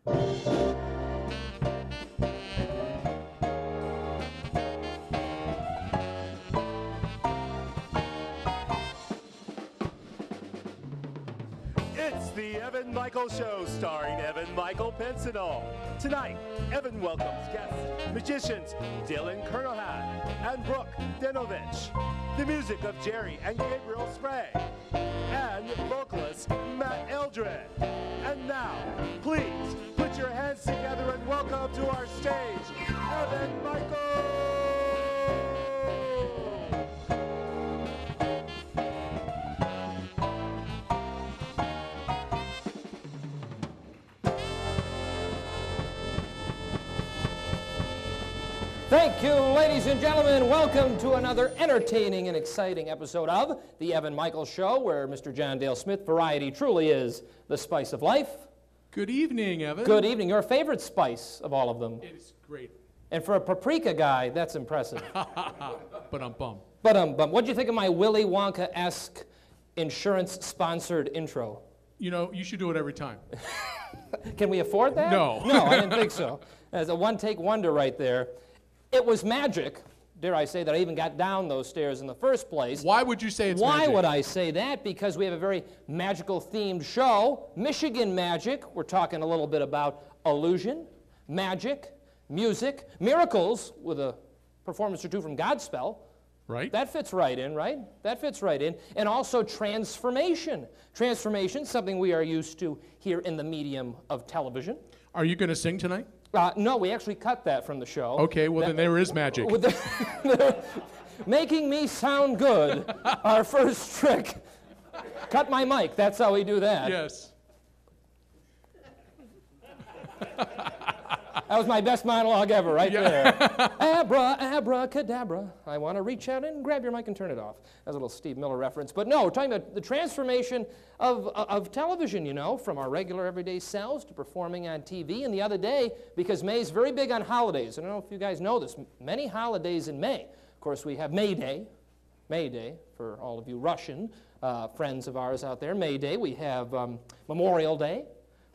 It's the Evan Michael Show, starring Evan Michael Pinsonnault. Tonight, Evan welcomes guests, magicians Dylan and Brooke Dinovich, the music of Jerry and Gabriel Sprague, and vocalist Matt Eldred. And now, please put your hands together and welcome to our stage, Evan Michael! Thank you, ladies and gentlemen. Welcome to another entertaining and exciting episode of The Evan Michael Show, where Mr. John Dale Smith, variety truly is the spice of life. Good evening, Evan. Good evening. Your favorite spice of all of them. It's great. And for a paprika guy, that's impressive. But I'm bummed. What'd you think of my Willy Wonka-esque insurance-sponsored intro? You know, you should do it every time. Can we afford that? No. No, I didn't think so. As a one-take wonder right there. It was magic, dare I say, that I even got down those stairs in the first place. Why would you say it's magic? Why would I say that? Because we have a very magical-themed show, Michigan Magic. We're talking a little bit about illusion, magic, music, miracles, with a performance or two from Godspell. Right. That fits right in, right? That fits right in. And also transformation. Transformation, something we are used to here in the medium of television. Are you going to sing tonight? No, we actually cut that from the show. Okay, well then there is magic. Making me sound good, our first trick. Cut my mic, that's how we do that. Yes. That was my best monologue ever, right there. Abra, abracadabra. I want to reach out and grab your mic and turn it off. That's a little Steve Miller reference. But no, we're talking about the transformation of television, you know, from our regular everyday selves to performing on TV. And the other day, because May's very big on holidays. I don't know if you guys know this. Many holidays in May. Of course, we have May Day for all of you Russian friends of ours out there. May Day. We have Memorial Day.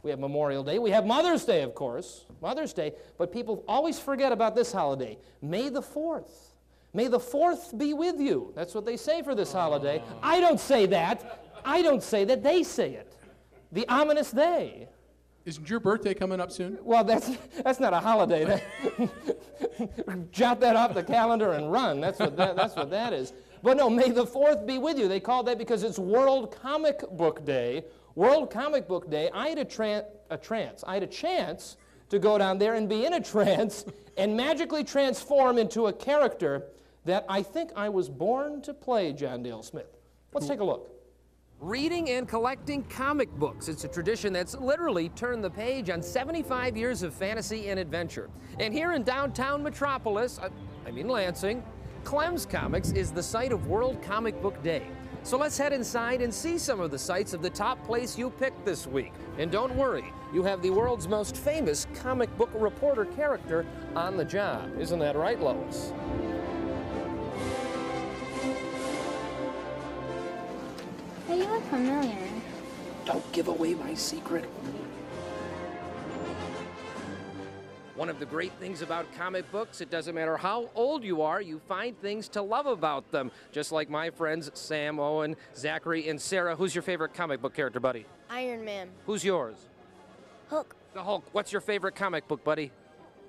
We have Memorial Day. We have Mother's Day, of course, Mother's Day. But people always forget about this holiday, May the 4th. May the 4th be with you. That's what they say for this holiday. I don't say that. I don't say that. They say it. The ominous they. Isn't your birthday coming up soon? Well, that's not a holiday. Jot that off the calendar and run. That's what that is. But no, May the 4th be with you. They call that because it's World Comic Book Day. World Comic Book Day, I had I had a chance to go down there and be in a trance and magically transform into a character that I think I was born to play, John Dale Smith. Let's take a look. Reading and collecting comic books. It's a tradition that's literally turned the page on 75 years of fantasy and adventure. And here in downtown Metropolis, I mean Lansing, Clem's Comics is the site of World Comic Book Day. So let's head inside and see some of the sights of the top place you picked this week. And don't worry, you have the world's most famous comic book reporter character on the job. Isn't that right, Lois? Hey, you look familiar. Don't give away my secret. One of the great things about comic books, it doesn't matter how old you are, you find things to love about them. Just like my friends Sam, Owen, Zachary, and Sarah. Who's your favorite comic book character, buddy? Iron Man. Who's yours? Hulk. The Hulk. What's your favorite comic book, buddy?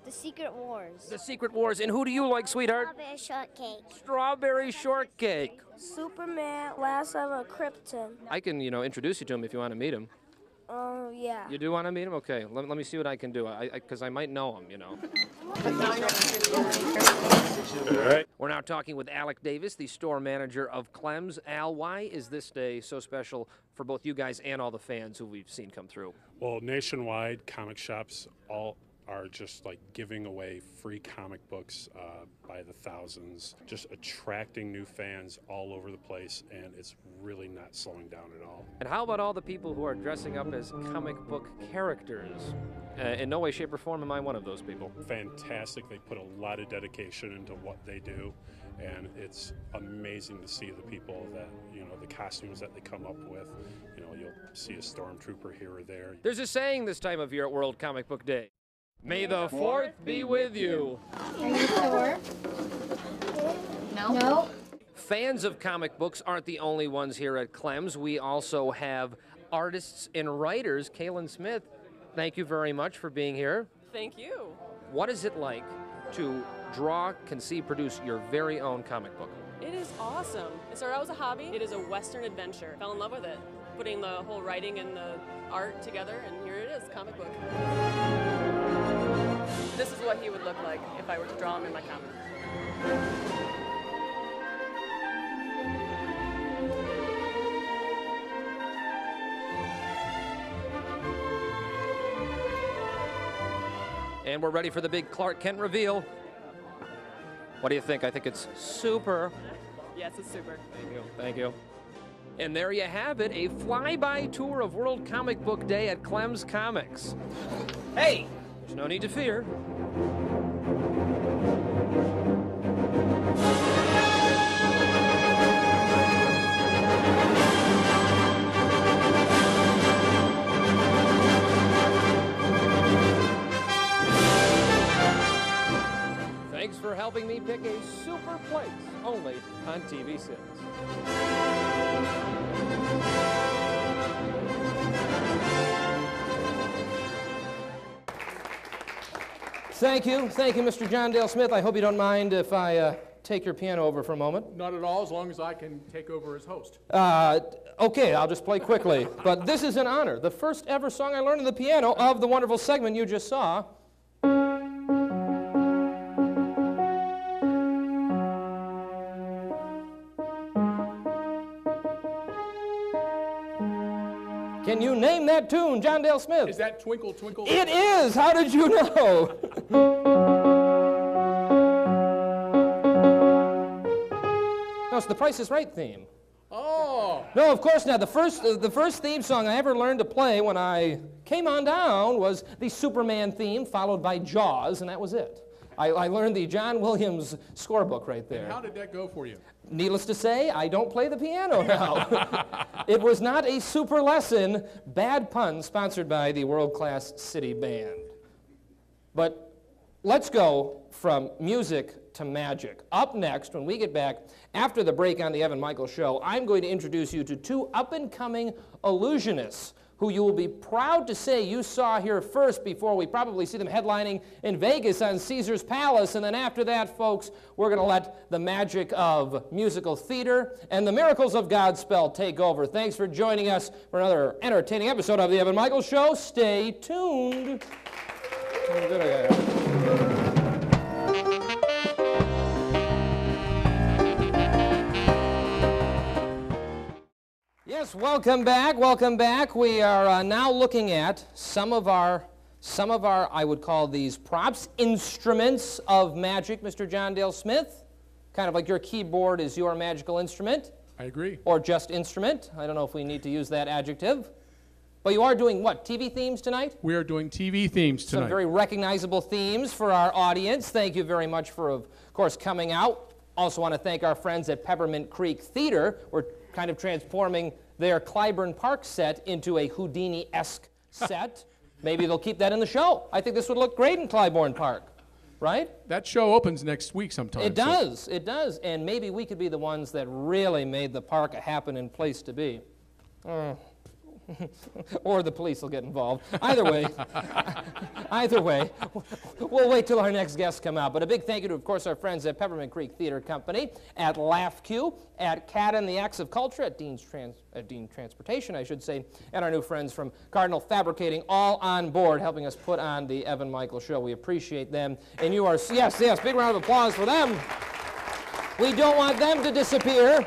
The Secret Wars. The Secret Wars. And who do you like, sweetheart? Strawberry shortcake. Strawberry shortcake. Superman, Last of a Krypton. I can, introduce you to him if you want to meet him. Oh, yeah. You do want to meet him? Okay, let me see what I can do, because I might know him, All right. We're now talking with Alec Davis, the store manager of Clem's. Al, why is this day so special for both you guys and all the fans who we've seen come through? Well, nationwide, comic shops all are just like giving away free comic books by the thousands, just attracting new fans all over the place, and it's really not slowing down at all. And how about all the people who are dressing up as comic book characters? In no way, shape, or form am I one of those people. Fantastic. They put a lot of dedication into what they do, and it's amazing to see the people that, you know, the costumes that they come up with. You know, you'll see a stormtrooper here or there. There's a saying this time of year at World Comic Book Day. May the 4th be with you. Are you sure? No. No. Fans of comic books aren't the only ones here at Clem's. We also have artists and writers. Kaylin Smith, thank you very much for being here. Thank you. What is it like to draw, conceive, produce your very own comic book? It is awesome. It started out as a hobby. It is a Western adventure. Fell in love with it. Putting the whole writing and the art together, and here it is, comic book. This is what he would look like if I were to draw him in my comic. And we're ready for the big Clark Kent reveal. What do you think? I think it's super. Yes, it's super. Thank you. Thank you. And there you have it, a flyby tour of World Comic Book Day at Clem's Comics. Hey, there's no need to fear. Thanks for helping me pick a super place, only on TV6. Thank you, Mr. John Dale Smith. I hope you don't mind if I take your piano over for a moment. Not at all, as long as I can take over as host. Okay, I'll just play quickly. But this is an honor. The first ever song I learned on the piano of the wonderful segment you just saw. Can you name that tune, John Dale Smith? Is that Twinkle, Twinkle? It is! How did you know? No, it's the Price is Right theme. Oh! No, of course not. The first theme song I ever learned to play when I came on down was the Superman theme, followed by Jaws, and that was it. I learned the John Williams scorebook right there. And how did that go for you? Needless to say, I don't play the piano now. It was not a super lesson. Bad pun, sponsored by the world-class City Band. But let's go from music to magic. Up next, when we get back after the break on the Evan Michael Show, I'm going to introduce you to two up-and-coming illusionists who you will be proud to say you saw here first before we probably see them headlining in Vegas on Caesar's Palace. And then after that, folks, we're going to let the magic of musical theater and the miracles of Godspell take over. Thanks for joining us for another entertaining episode of the Evan Michael Show. Stay tuned. Yes, welcome back, welcome back. We are now looking at some of our, I would call these props, instruments of magic, Mr. John Dale Smith. Kind of like your keyboard is your magical instrument. I agree. Or just instrument. I don't know if we need to use that adjective. But you are doing what, TV themes tonight? We are doing TV themes tonight. Some very recognizable themes for our audience. Thank you very much for, of course, coming out. Also want to thank our friends at Peppermint Creek Theater. We're kind of transforming their Clybourne Park set into a Houdini-esque set. Maybe they'll keep that in the show. I think this would look great in Clybourne Park, right? That show opens next week sometime. It does, it does. And maybe we could be the ones that really made the park a happening place to be. Or the police will get involved. Either way, we'll wait till our next guests come out. But a big thank you to, of course, our friends at Peppermint Creek Theater Company, at Laugh Q, at Cat and the Acts of Culture, at Dean Transportation, I should say, and our new friends from Cardinal Fabricating, all on board, helping us put on the Evan Michael Show. We appreciate them. And you are, yes, big round of applause for them. We don't want them to disappear.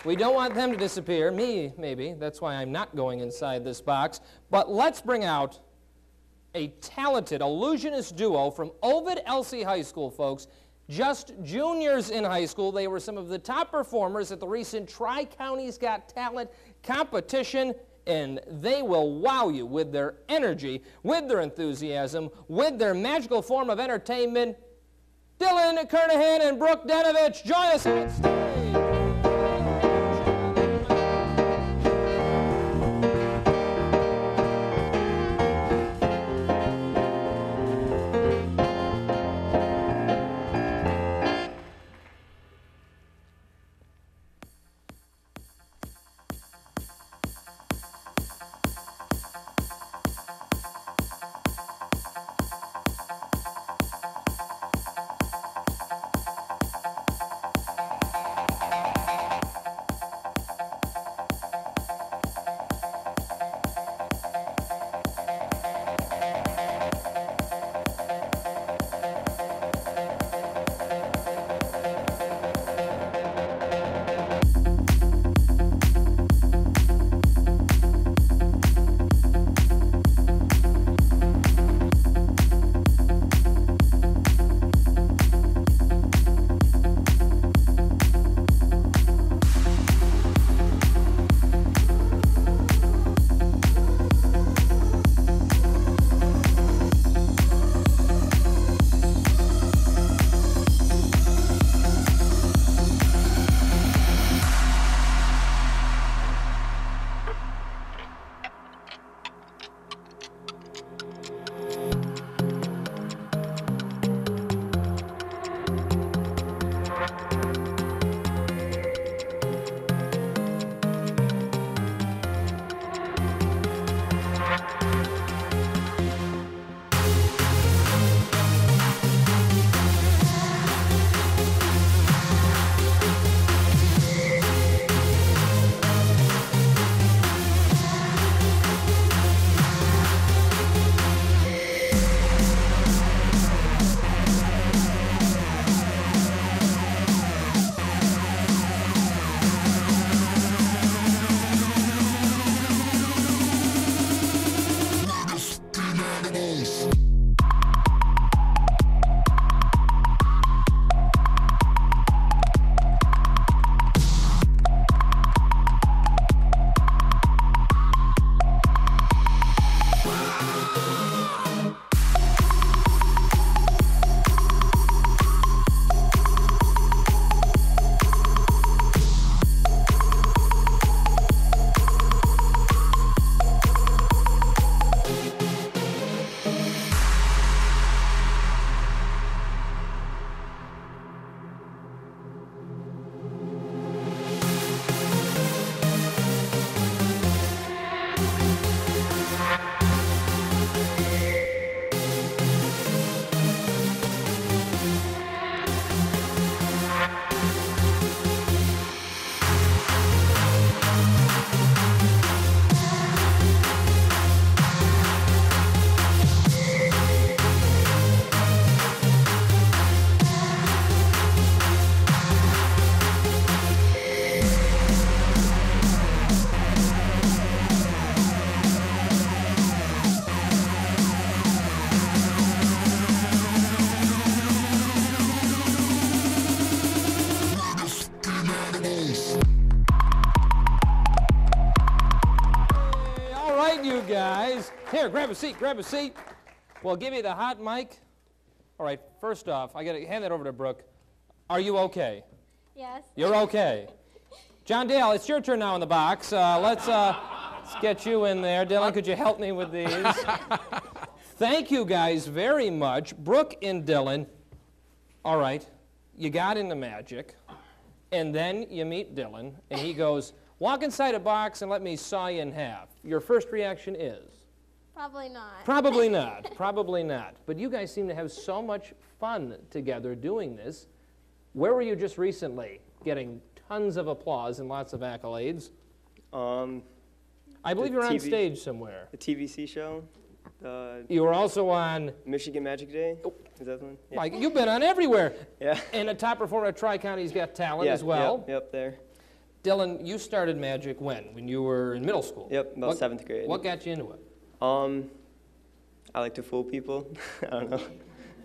We don't want them to disappear. Me, maybe. That's why I'm not going inside this box. But let's bring out a talented Illusionist duo from Ovid Elsie High School, folks. Just juniors in high school, they were some of the top performers at the recent Tri-Counties Got Talent competition, and they will wow you with their energy, with their enthusiasm, with their magical form of entertainment. Dylan Kernahan and Brooke Denovich, join us on stage. guys. Here, grab a seat, grab a seat. We'll give you the hot mic. All right, first off, I got to hand that over to Brooke. Are you okay? Yes. You're okay. John Dale, it's your turn now in the box. Let's get you in there. Dylan, could you help me with these? Thank you guys very much. Brooke and Dylan, all right, you got into magic, and then you meet Dylan, and he goes, walk inside a box and let me saw you in half. Your first reaction is? Probably not. Probably not. Probably not. But you guys seem to have so much fun together doing this. Where were you just recently getting tons of applause and lots of accolades? I believe you're on stage somewhere. The TVC show. You were also on Michigan Magic Day. Oh. Is that the one? Yeah. Like, you've been on everywhere. Yeah. And a top performer at Tri-Counties Got Talent as well. Yep, there. Dylan, you started magic when? When you were in middle school? Yep, about 7th grade. What got you into it? I like to fool people. I don't know.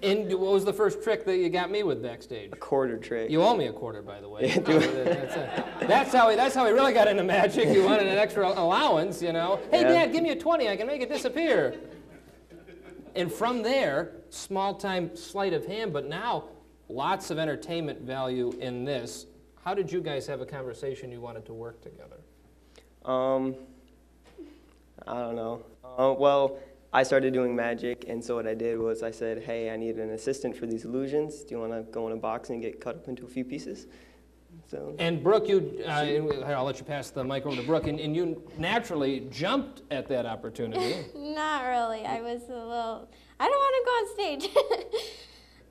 And what was the first trick that you got me with backstage? A quarter trick. You owe me a quarter, by the way. Yeah, do That's how he really got into magic. You wanted an extra allowance, you know. Hey, Yeah. Dad, give me a 20. I can make it disappear. And from there, small-time sleight of hand, but now lots of entertainment value in this. How did you guys have a conversation you wanted to work together? I don't know. Well, I started doing magic, and so what I did was I said, hey, I need an assistant for these illusions. Do you want to go in a box and get cut up into a few pieces? So. And Brooke, I'll let you pass the mic over to Brooke, and you naturally jumped at that opportunity. Not really. I was I don't want to go on stage.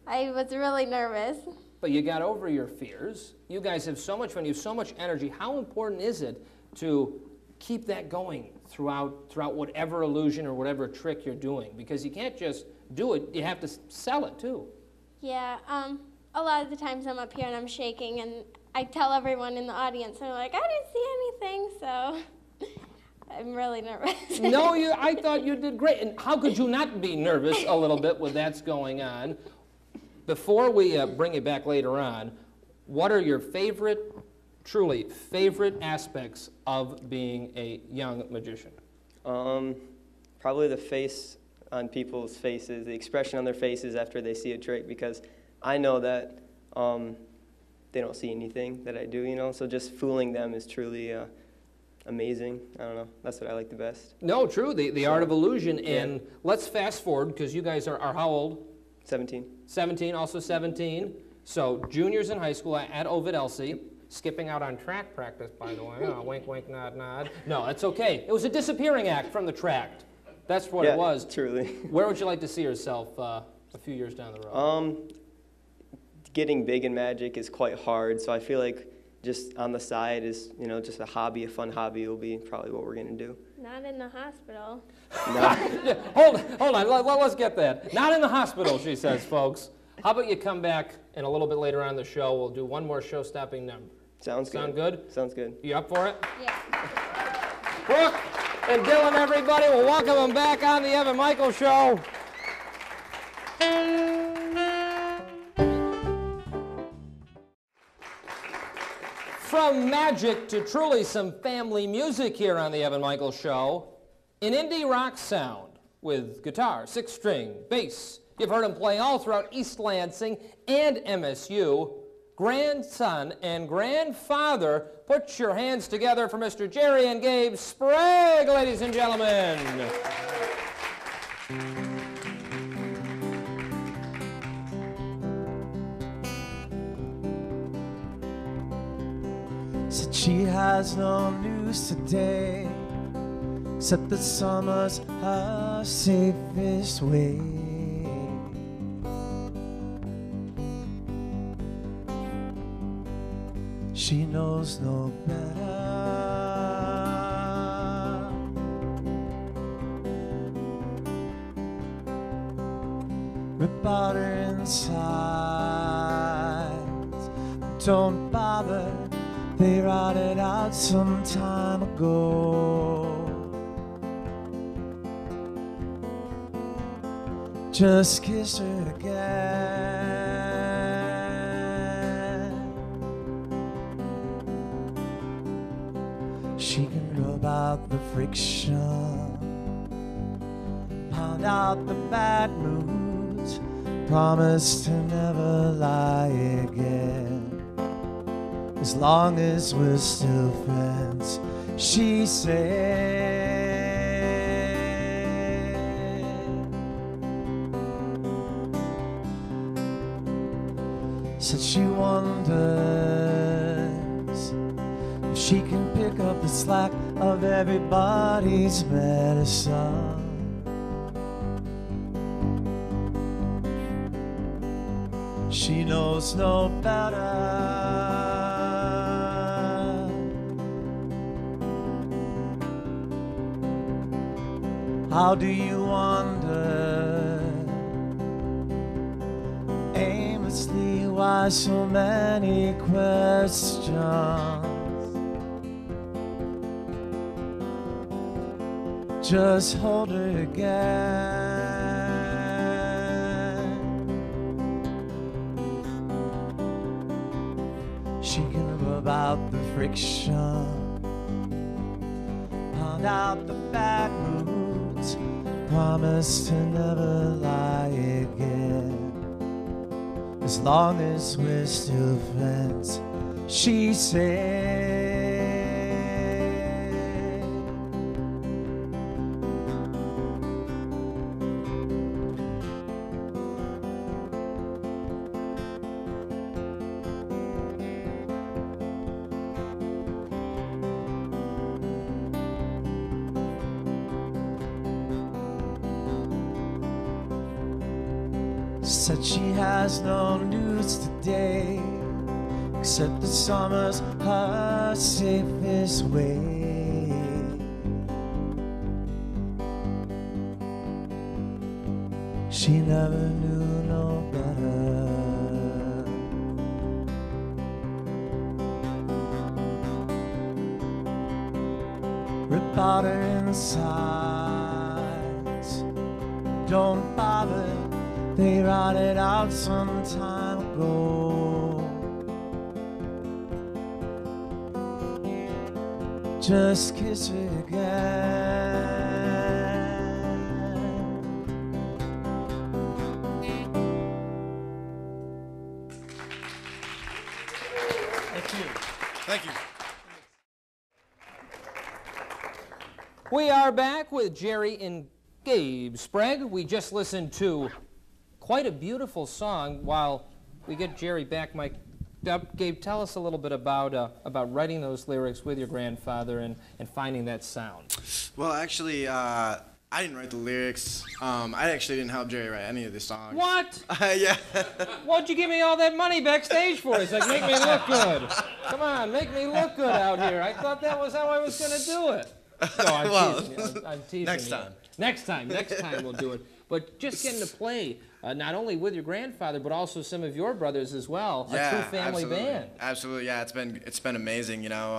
I was really nervous. But you got over your fears. You guys have so much fun. You have so much energy. How important is it to keep that going throughout whatever illusion or whatever trick you're doing? Because you can't just do it. You have to sell it, too. Yeah, a lot of the times I'm up here and I'm shaking, and I tell everyone in the audience, and they're like, I didn't see anything, so I'm really nervous. No, I thought you did great. And how could you not be nervous a little bit when that's going on? Before we bring you back later on, what are your truly favorite aspects of being a young magician? Probably the face on people's faces, the expression on their faces after they see a trick, because I know that they don't see anything that I do, you know, so just fooling them is truly amazing. I don't know, that's what I like the best. No, true, the art of illusion. Yeah. And let's fast forward, because you guys are how old? 17. 17, also 17. So juniors in high school at Ovid Elsie. Skipping out on track practice, by the way. Oh, wink, wink, nod, nod. No, that's okay. It was a disappearing act from the tract. That's what it was. Truly. Where would you like to see yourself a few years down the road? Getting big in magic is quite hard, so I feel like just on the side is, you know, just a hobby, a fun hobby will be probably what we're going to do. Not in the hospital. No. Yeah, hold on, let's get that. Not in the hospital, she says, folks. How about you come back and a little bit later on in the show, we'll do one more show-stopping number. Sound good? Sounds good. You up for it? Yeah. Brooke and Dylan, everybody, we'll welcome them back on the Evan Michael Show. From magic to truly some family music here on the Evan Michael Show, an indie rock sound with guitar, 6-string, bass. You've heard him play all throughout East Lansing and MSU. Grandson and grandfather, put your hands together for Mr. Jerry and Gabe Sprague, ladies and gentlemen. Said she has no news today, except that summer's her safest way. She knows no better. Rip out her insides, don't bother, they rotted out some time ago. Just kiss her again. She can rub out the friction, pound out the bad moods, promise to never lie again. As long as we're still friends, she said. Said she wonders if she can pick up the slack of everybody's medicine. She knows no better. How do you wonder aimlessly why so many questions? just hold her again. She knew about the friction, found out the bad moods, promised to never lie again. As long as we're still friends, she said. Said she has no news today, except that summer's her safest way. She never knew no better. Rip out her insides, don't bother. They rotted out some time ago. Just kiss her again. Thank you. Thank you. We are back with Jerry and Gabe Sprague. We just listened to quite a beautiful song. While we get Jerry back, Gabe, tell us a little bit about writing those lyrics with your grandfather and finding that sound. Well, actually, I didn't write the lyrics. I actually didn't help Jerry write any of the songs. What? Yeah. What'd you give me all that money backstage for? He's like, make me look good. Come on, make me look good out here. I thought that was how I was going to do it. No, I'm teasing you. I'm teasing next you. time. Next time we'll do it. But just getting to play, not only with your grandfather, but also some of your brothers as well. Yeah, a true family absolutely. band. Absolutely, yeah. It's been amazing. You know,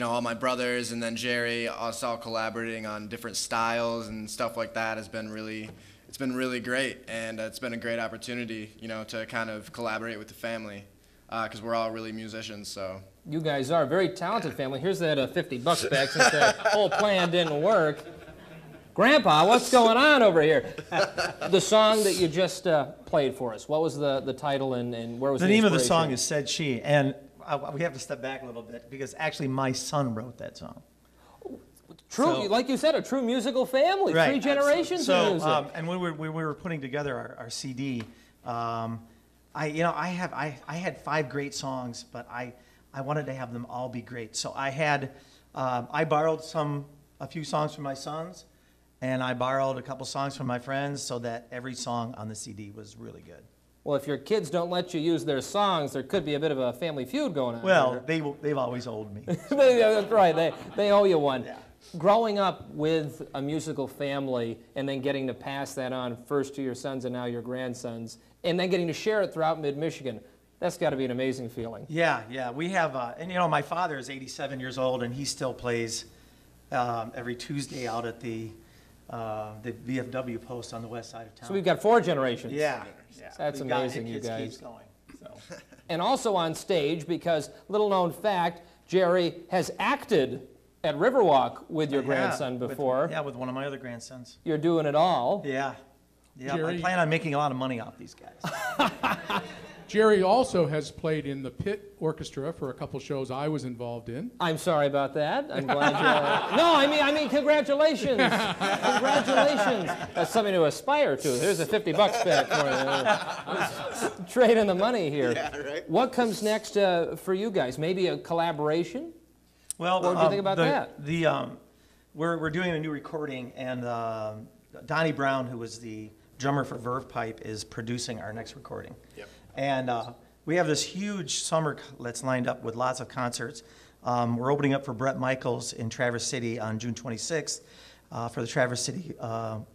all my brothers and then Jerry, us all collaborating on different styles and stuff like that has been really. It's been really great, and it's been a great opportunity, you know, to kind of collaborate with the family, because we're all really musicians. So. You guys are a very talented family. Here's that $50 back since that whole plan didn't work. Grandpa, what's going on over here? The song that you just played for us, what was the title and where was the name of the inspiration? song is Said She, and we have to step back a little bit because actually my son wrote that song. True, So, like you said, a true musical family, right. 3 generations of music. And when we were putting together our CD, I had 5 great songs, but I wanted to have them all be great. So I borrowed a few songs from my sons, and I borrowed a couple songs from my friends, so that every song on the CD was really good. Well, if your kids don't let you use their songs, there could be a bit of a family feud going on. Well, they've always owed me. That's right. They owe you one. Yeah. Growing up with a musical family and then getting to pass that on first to your sons and now your grandsons, and then getting to share it throughout mid-Michigan, that's got to be an amazing feeling. Yeah. We have, and my father is 87 years old, and he still plays every Tuesday out at the VFW post on the west side of town. So we've got 4 generations. Yeah. That's amazing, you guys. Keeps going. So. And also on stage, because little known fact, Jerry has acted at Riverwalk with your grandson before. With one of my other grandsons. You're doing it all. Yeah. Jerry, I plan on making a lot of money off these guys. Jerry also has played in the Pit Orchestra for a couple shows I was involved in. I'm sorry about that. I'm glad you. No, I mean, congratulations. Congratulations. That's something to aspire to. There's a $50 back for you. Trade in the money here. Yeah, right. What comes next for you guys? Maybe a collaboration? Well, what do you think about that? We're doing a new recording, and Donnie Brown, who was the drummer for Verve Pipe, is producing our next recording. Yep. And we have this huge summer that's lined up with lots of concerts. We're opening up for Bret Michaels in Traverse City on June 26th for the Traverse City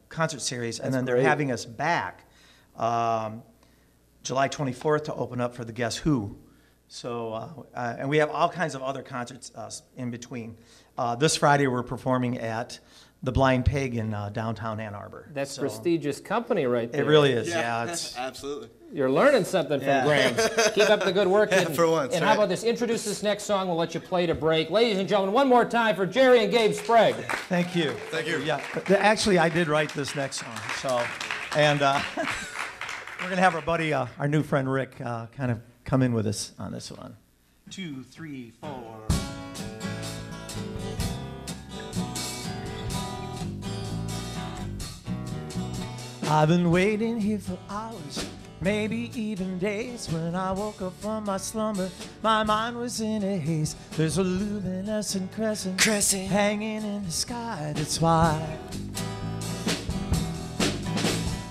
concert series. And then they're having us back July 24th to open up for the Guess Who. So, and we have all kinds of other concerts in between. This Friday we're performing at the Blind Pig in downtown Ann Arbor. That's prestigious company right there. It really is, yeah. It's, absolutely. You're learning something from Grams. Keep up the good work. And, for once. And how about this? Introduce this next song. We'll let you play to break. Ladies and gentlemen, one more time for Jerry and Gabe Sprague. Thank you. Thank you. Yeah. Actually, I did write this next song. So, and we're going to have our buddy, our new friend Rick, kind of come in with us on this one. 2, 3, 4. I've been waiting here for hours, maybe even days. When I woke up from my slumber, my mind was in a haze. There's a luminescent crescent hanging in the sky, that's why.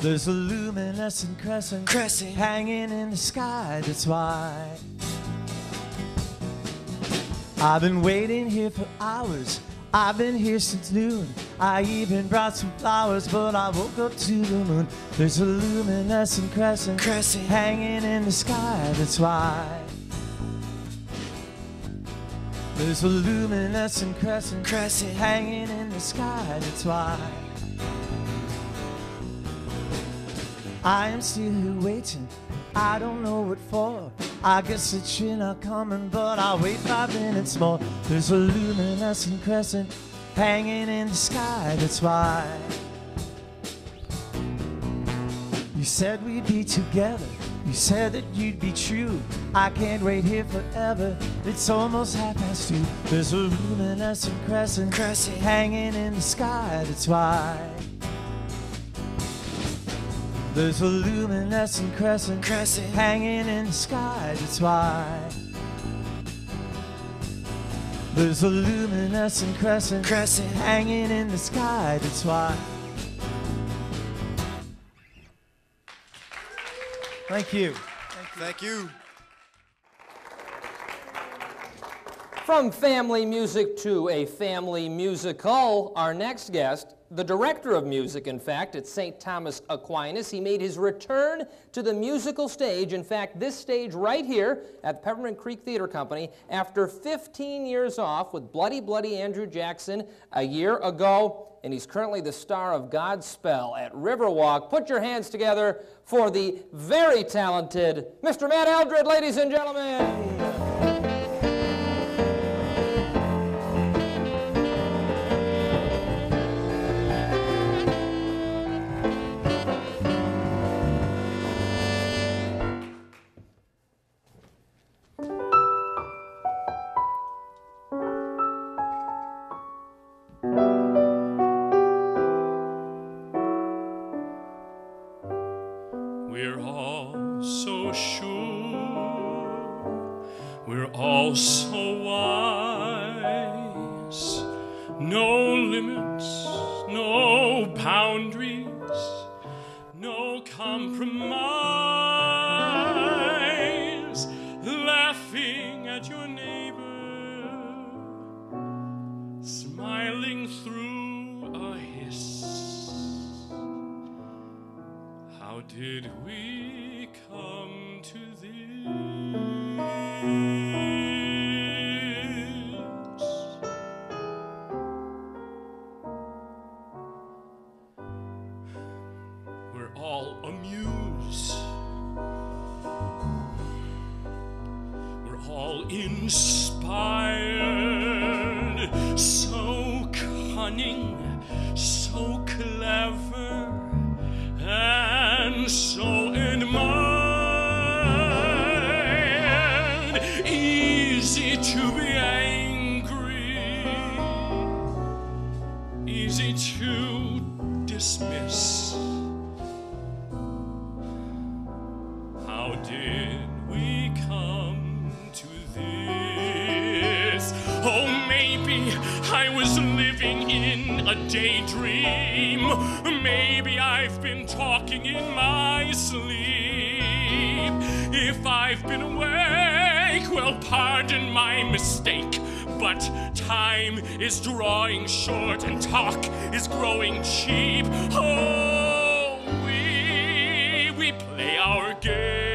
There's a luminescent crescent hanging in the sky, that's why. I've been waiting here for hours, I've been here since noon. I even brought some flowers, but I woke up to the moon. There's a luminescent crescent hanging in the sky, that's why. There's a luminescent crescent hanging in the sky, that's why. I am still here waiting, I don't know what for. I guess that you're not coming, but I'll wait 5 minutes more. There's a luminescent crescent hanging in the sky, that's why. You said we'd be together, you said that you'd be true. I can't wait here forever, it's almost 2:30. There's a luminescent crescent hanging in the sky, that's why. There's a luminescent crescent hanging in the sky, that's why. There's a luminescent crescent hanging in the sky, that's why. Thank you. Thank you. From family music to a family musical, our next guest, the director of music, in fact, at St. Thomas Aquinas. He made his return to the musical stage, in fact, this stage right here at the Peppermint Creek Theater Company, after 15 years off with Bloody Bloody Andrew Jackson a year ago, and he's currently the star of Godspell at Riverwalk. Put your hands together for the very talented Mr. Matt Eldred, ladies and gentlemen. We're all so sure, we're all so wise. No limits, no boundaries, no compromise. Laughing at your neighbor, smiling through a hiss. How did we come to this? We're all amused. We're all inspired. So cunning, so clever, and so admired. Easy to be angry, easy to dismiss. How did we come to this? Oh, maybe I was living in a daydream. Maybe I've been talking in my sleep. If I've been awake, well, pardon my mistake. But time is drawing short and talk is growing cheap. Oh, we play our games.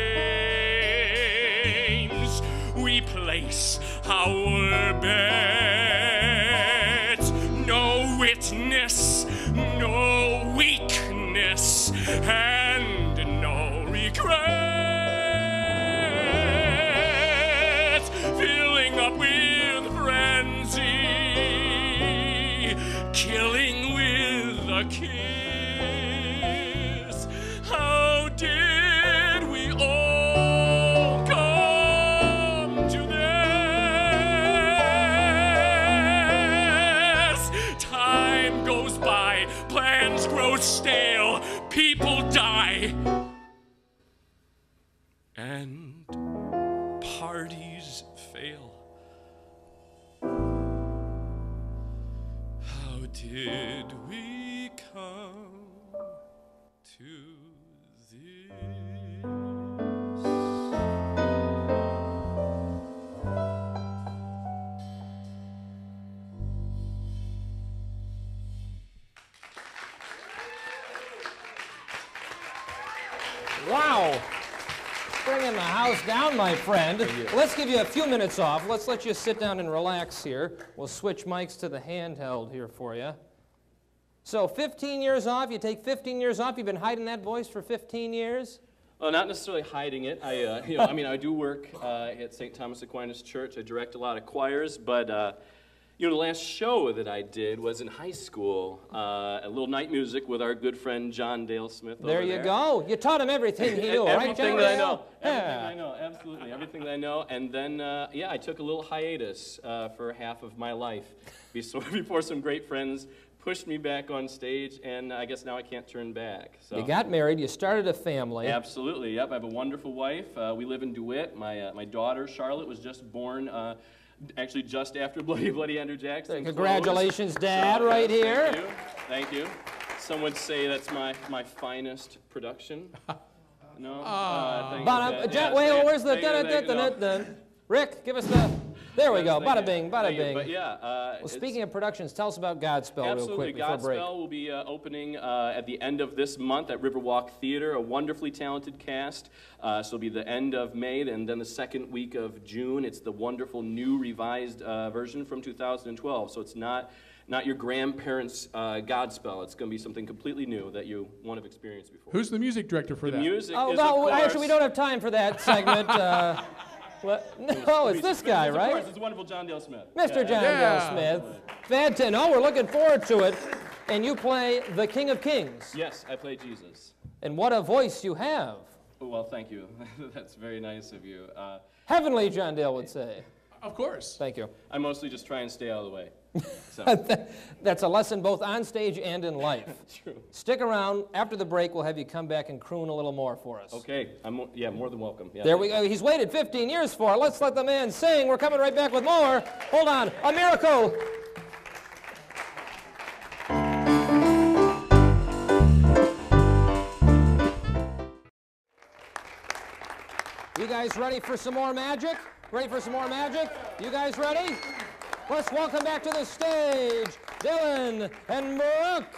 We place our bets. No witness and no regrets, filling up with frenzy, killing with a kiss. How did we all come to this? Time goes by, plans grow stale, people die, and parties fail. How did we come to this? Wow. Bringing the house down, my friend. Let's give you a few minutes off. Let's let you sit down and relax here. We'll switch mics to the handheld here for you. So 15 years off, you take 15 years off. You've been hiding that voice for 15 years? Well, not necessarily hiding it. I do work at St. Thomas Aquinas Church. I direct a lot of choirs, but the last show that I did was in high school, a little night music with our good friend John Dale Smith. There you go. You taught him everything he knew, right, Everything John that I Dale? know. Everything I know, absolutely. Everything that I know. And then, I took a little hiatus for half of my life before some great friends pushed me back on stage, and I guess now I can't turn back. So. You got married, you started a family. Absolutely, yep. I have a wonderful wife. We live in DeWitt. My daughter, Charlotte, was just born actually just after Bloody Andrew Jackson. Congratulations, Dad, right here. Thank you. Some would say that's my finest production. No? Where's the Rick, give us the... There we go. Bada bing, bada bing. But yeah. Well, speaking of productions, tell us about Godspell real quick before break. Godspell will be opening at the end of this month at Riverwalk Theater, a wonderfully talented cast. So it'll be the end of May, and then the second week of June. It's the wonderful new revised version from 2012. So it's not your grandparents' Godspell. It's going to be something completely new that you won't have experienced before. Who's the music director for that? The music is, no, actually, we don't have time for that segment. No, it's this guy, right? Of course, it's the wonderful John Dale Smith. Mr. John Dale Smith. Fantastic. No, we're looking forward to it. And you play the King of Kings. Yes, I play Jesus. And what a voice you have. Well, thank you. That's very nice of you. Heavenly, John Dale would say. Of course. Thank you. I mostly just try and stay out of the way. So. That's a lesson both on stage and in life. True. Stick around. After the break, we'll have you come back and croon a little more for us. Okay. More than welcome. Yeah, there we go. He's waited 15 years for it. Let's let the man sing. We're coming right back with more. Hold on. A miracle. You guys ready for some more magic? Ready for some more magic? You guys ready? Let's welcome back to the stage, Dylan and Brooke.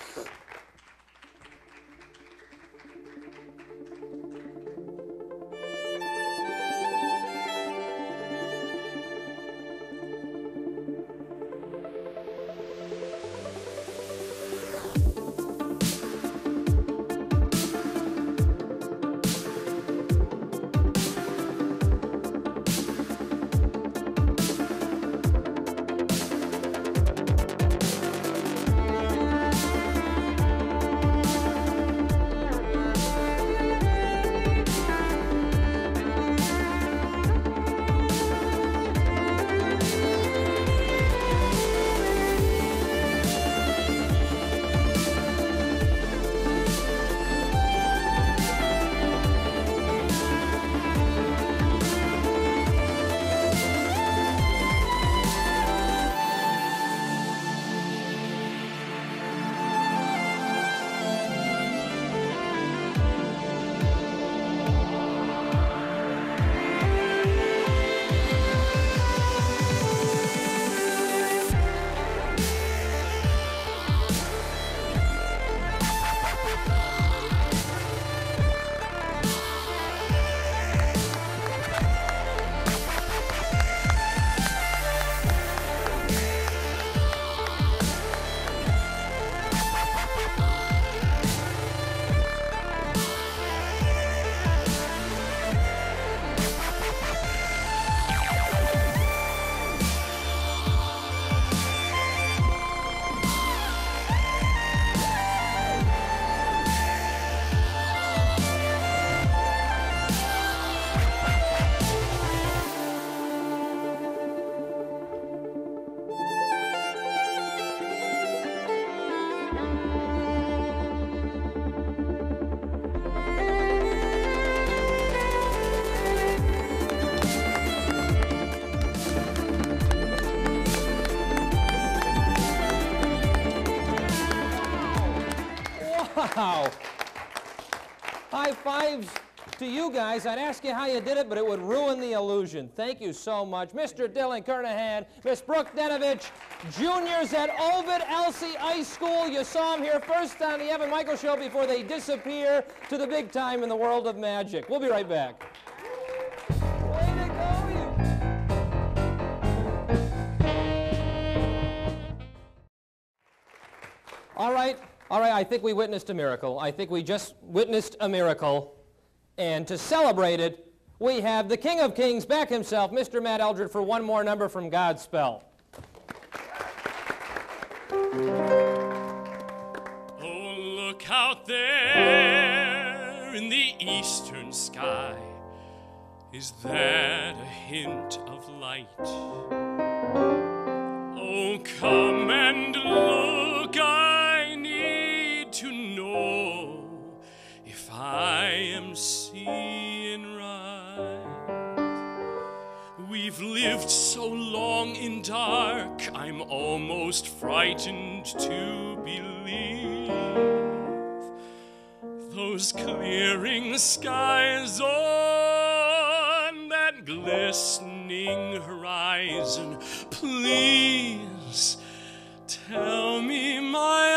High fives to you guys. I'd ask you how you did it, but it would ruin the illusion. Thank you so much. Mr. Dylan Kernahan, Miss Brooke Denovich, juniors at Ovid Elsie Ice School. You saw them here first on the Evan Michael Show before they disappear to the big time in the world of magic. We'll be right back. All right, I think we witnessed a miracle. I think we just witnessed a miracle. And to celebrate it, we have the King of Kings back himself, Mr. Matt Eldred, for one more number from Godspell. Oh, look out there in the eastern sky. Is that a hint of light? Oh, come and look, I need to know if I am seeing right. We've lived so long in dark, I'm almost frightened to believe those clearing skies on that glistening horizon. Please tell me my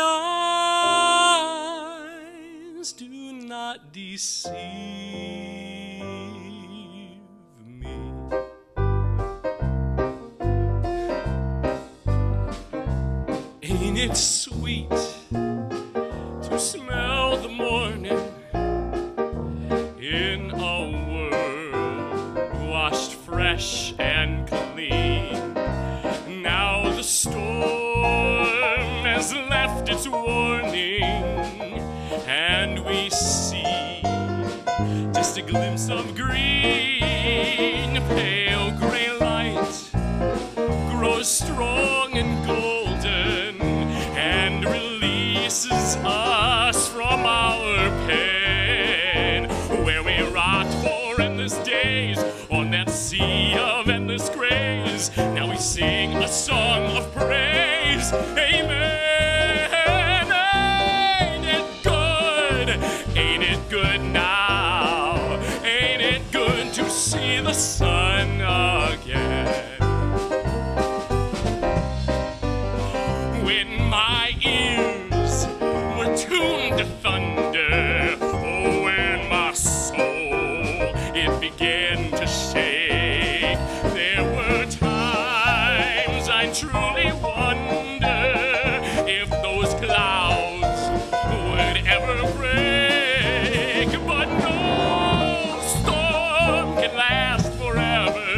eyes do not deceive me. Ain't it sweet to smell the morning in a world washed fresh and clean? Now the storm has left its warning, and we see just a glimpse of green. Pale gray light grows strong and golden and releases us from our pain, where we rot for endless days on that sea of endless grays. Now we sing a song of praise. Amen. Ain't it good now? Ain't it good to see the sun again? When my ears were tuned to thunder, oh, when my soul, it began to shake, there were times I truly wonder if those clouds would ever break. But no storm can last forever,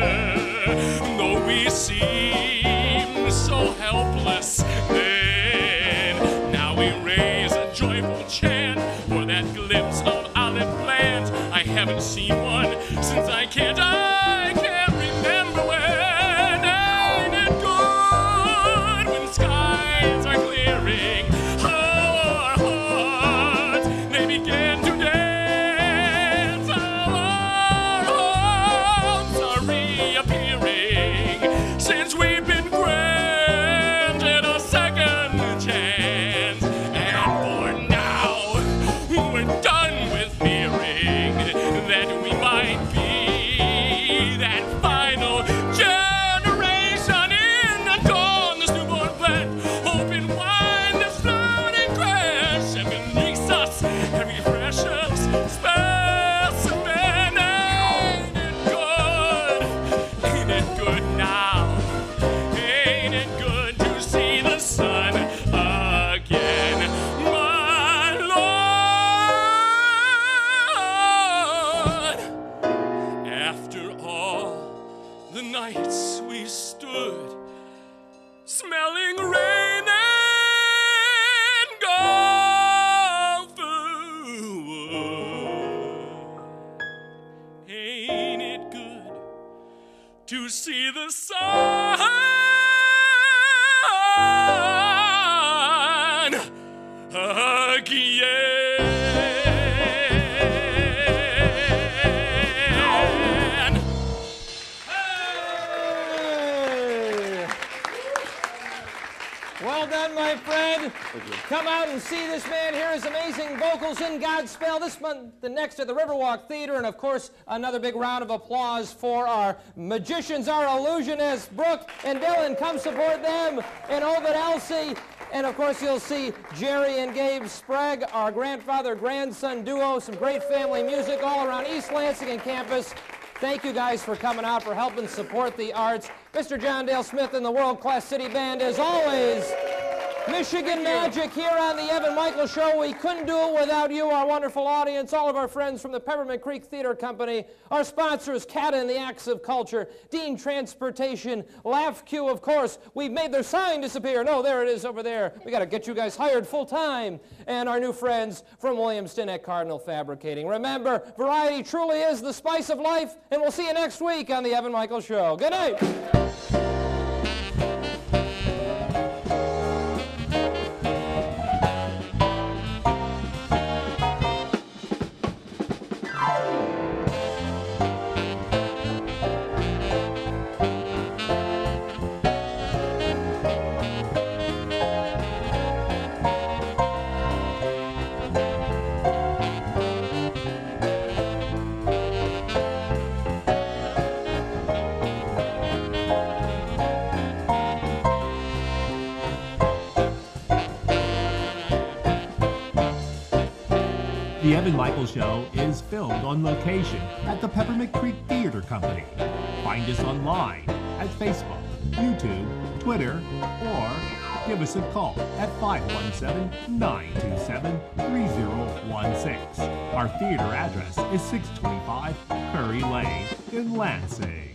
though we seem so helpless then. Now we raise a joyful chant for that glimpse of olive plant. I haven't seen one since I can't remember when. Ain't it good when skies are clearing? Our hearts, they begin to dance. Our hopes are reappearing since we've been granted a second chance. And for now, we're done with fearing that we might be that final generation in the dawn, this newborn plant, open wide this floating crash and release us every precious specimen. Ain't it good? Ain't it good now? Ain't it good to see the sun again, my Lord? After all the nights we stood smelling rain and golden, ain't it good to see the sun again? Well done, my friend. Come out and see this man hear his amazing vocals in Godspell this month, the next at the Riverwalk Theater, and of course, another big round of applause for our magicians, our Illusionists, Brooke and Dylan. Come support them, and Ovid Elsie. And of course, you'll see Jerry and Gabe Sprague, our grandfather-grandson duo, some great family music all around East Lansing and campus. Thank you guys for coming out, for helping support the arts. Mr. John Dale Smith and the world-class city band, as always. Michigan Magic here on the Evan Michael Show. We couldn't do it without you, our wonderful audience, all of our friends from the Peppermint Creek Theater Company, our sponsors, Cata and the Acts of Culture, Dean Transportation, Laugh Q, of course. We've made their sign disappear. No, there it is over there. We got to get you guys hired full-time. And our new friends from Williamston at Cardinal Fabricating. Remember, variety truly is the spice of life, and we'll see you next week on the Evan Michael Show. Good night. The Evan Michael Show is filmed on location at the Peppermint Creek Theater Company. Find us online at Facebook, YouTube, Twitter, or give us a call at 517-927-3016. Our theater address is 625 Curry Lane in Lansing.